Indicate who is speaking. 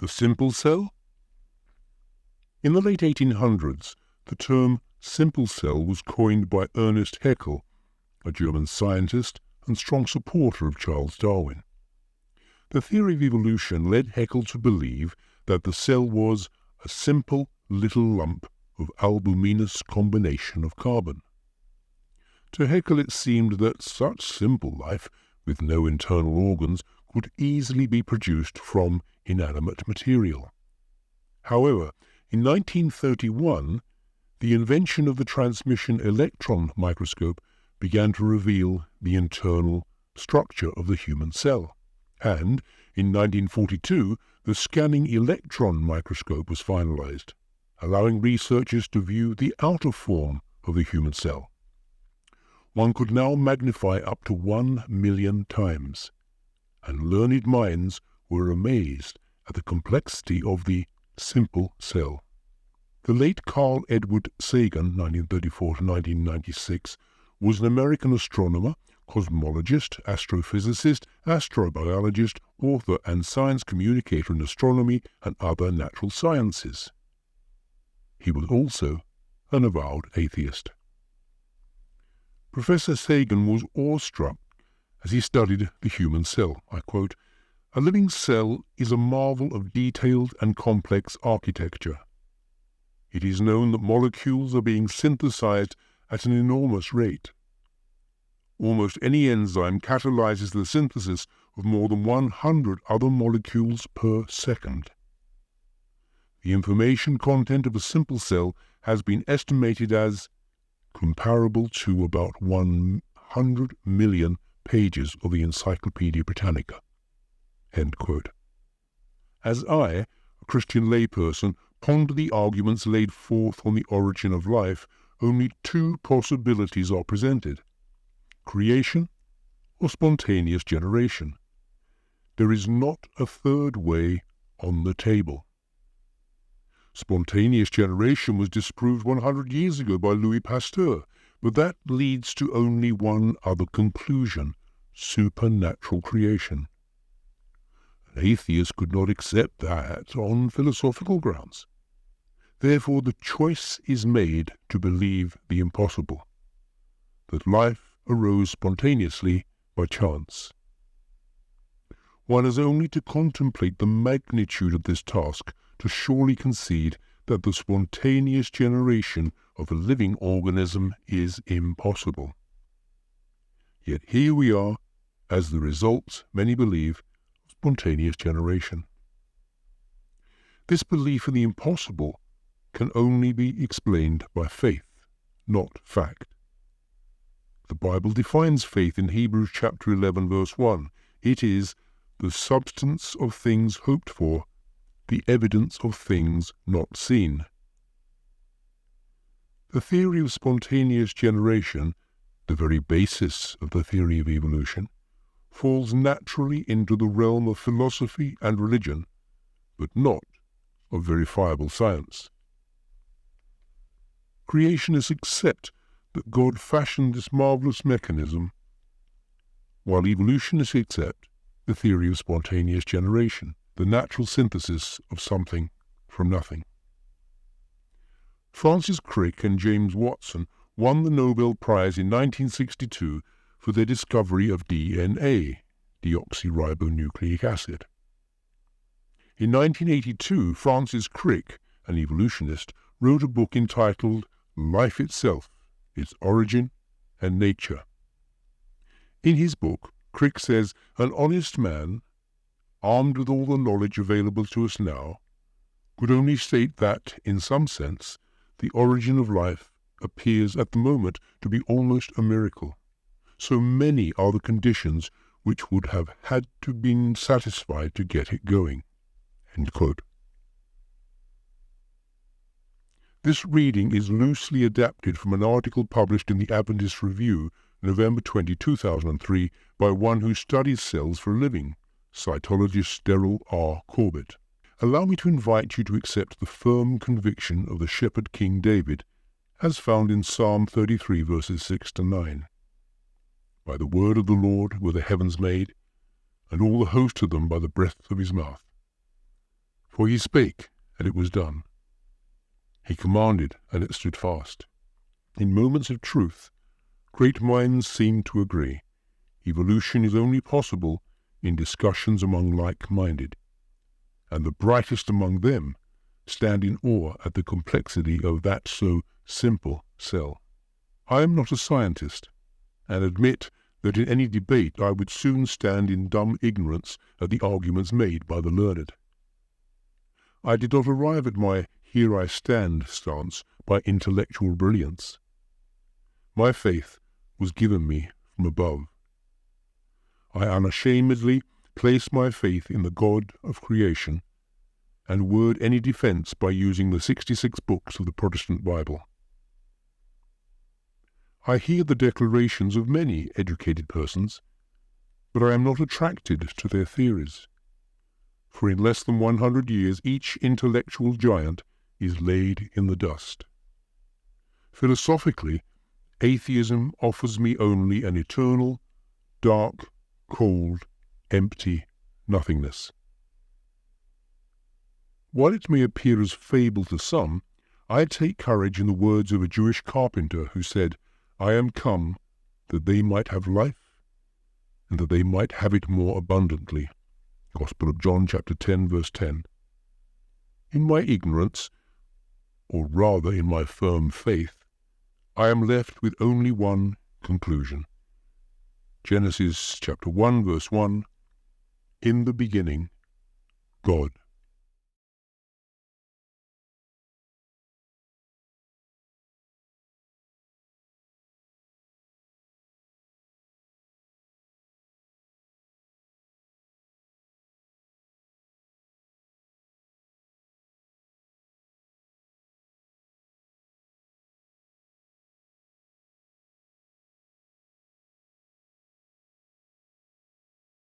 Speaker 1: The simple cell? In the late 1800s, the term simple cell was coined by Ernst Haeckel, a German scientist and strong supporter of Charles Darwin. The theory of evolution led Haeckel to believe that the cell was a simple little lump of albuminous combination of carbon. To Haeckel it seemed that such simple life, with no internal organs, could easily be produced from inanimate material. However, in 1931, the invention of the transmission electron microscope began to reveal the internal structure of the human cell, and in 1942 the scanning electron microscope was finalized, allowing researchers to view the outer form of the human cell. One could now magnify up to 1 million times, and learned minds were amazed at the complexity of the simple cell. The late Carl Edward Sagan, 1934 to 1996, was an American astronomer, cosmologist, astrophysicist, astrobiologist, author and science communicator in astronomy and other natural sciences. He was also an avowed atheist. Professor Sagan was awestruck as he studied the human cell. I quote, "A living cell is a marvel of detailed and complex architecture. It is known that molecules are being synthesized at an enormous rate. Almost any enzyme catalyzes the synthesis of more than 100 other molecules per second. The information content of a simple cell has been estimated as comparable to about 100 million pages of the Encyclopaedia Britannica." End quote. As I, a Christian layperson, ponder the arguments laid forth on the origin of life, only two possibilities are presented: creation or spontaneous generation. There is not a third way on the table. Spontaneous generation was disproved 100 years ago by Louis Pasteur, but that leads to only one other conclusion: supernatural creation. An atheist could not accept that on philosophical grounds. Therefore the choice is made to believe the impossible, that life arose spontaneously by chance. One has only to contemplate the magnitude of this task to surely concede that the spontaneous generation of a living organism is impossible. Yet here we are, as the result, many believe, of spontaneous generation. This belief in the impossible can only be explained by faith, not fact. The Bible defines faith in Hebrews chapter 11 verse 1. It is the substance of things hoped for, the evidence of things not seen. The theory of spontaneous generation, the very basis of the theory of evolution, falls naturally into the realm of philosophy and religion, but not of verifiable science. Creationists accept that God fashioned this marvelous mechanism, while evolutionists accept the theory of spontaneous generation, the natural synthesis of something from nothing. Francis Crick and James Watson won the Nobel Prize in 1962 for their discovery of DNA, deoxyribonucleic acid. In 1982, Francis Crick, an evolutionist, wrote a book entitled Life Itself, Its Origin and Nature. In his book, Crick says, an honest man, armed with all the knowledge available to us now, could only state that, in some sense, the origin of life appears at the moment to be almost a miracle. So many are the conditions which would have had to be satisfied to get it going. End quote. This reading is loosely adapted from an article published in the Adventist Review, November 20, 2003, by one who studies cells for a living, Cytologist Deryl R. Corbit. Allow me to invite you to accept the firm conviction of the shepherd King David, as found in Psalm 33, verses 6 to 9. By the word of the Lord were the heavens made, and all the host of them by the breath of his mouth. For he spake, and it was done. He commanded, and it stood fast. In moments of truth, great minds seem to agree. Evolution is only possible in discussions among like-minded, and the brightest among them stand in awe at the complexity of that so simple cell. I am not a scientist, and admit that in any debate I would soon stand in dumb ignorance at the arguments made by the learned. I did not arrive at my here I stand stance by intellectual brilliance. My faith was given me from above. I unashamedly place my faith in the God of creation, and word any defence by using the 66 books of the Protestant Bible. I hear the declarations of many educated persons, but I am not attracted to their theories, for in less than 100 years each intellectual giant is laid in the dust. Philosophically, atheism offers me only an eternal, dark, cold, empty nothingness. While it may appear as fable to some, I take courage in the words of a Jewish carpenter who said, "I am come that they might have life, and that they might have it more abundantly." Gospel of John chapter 10, verse 10. In my ignorance, or rather in my firm faith, I am left with only one conclusion. Genesis chapter 1, verse 1, "In the beginning, God."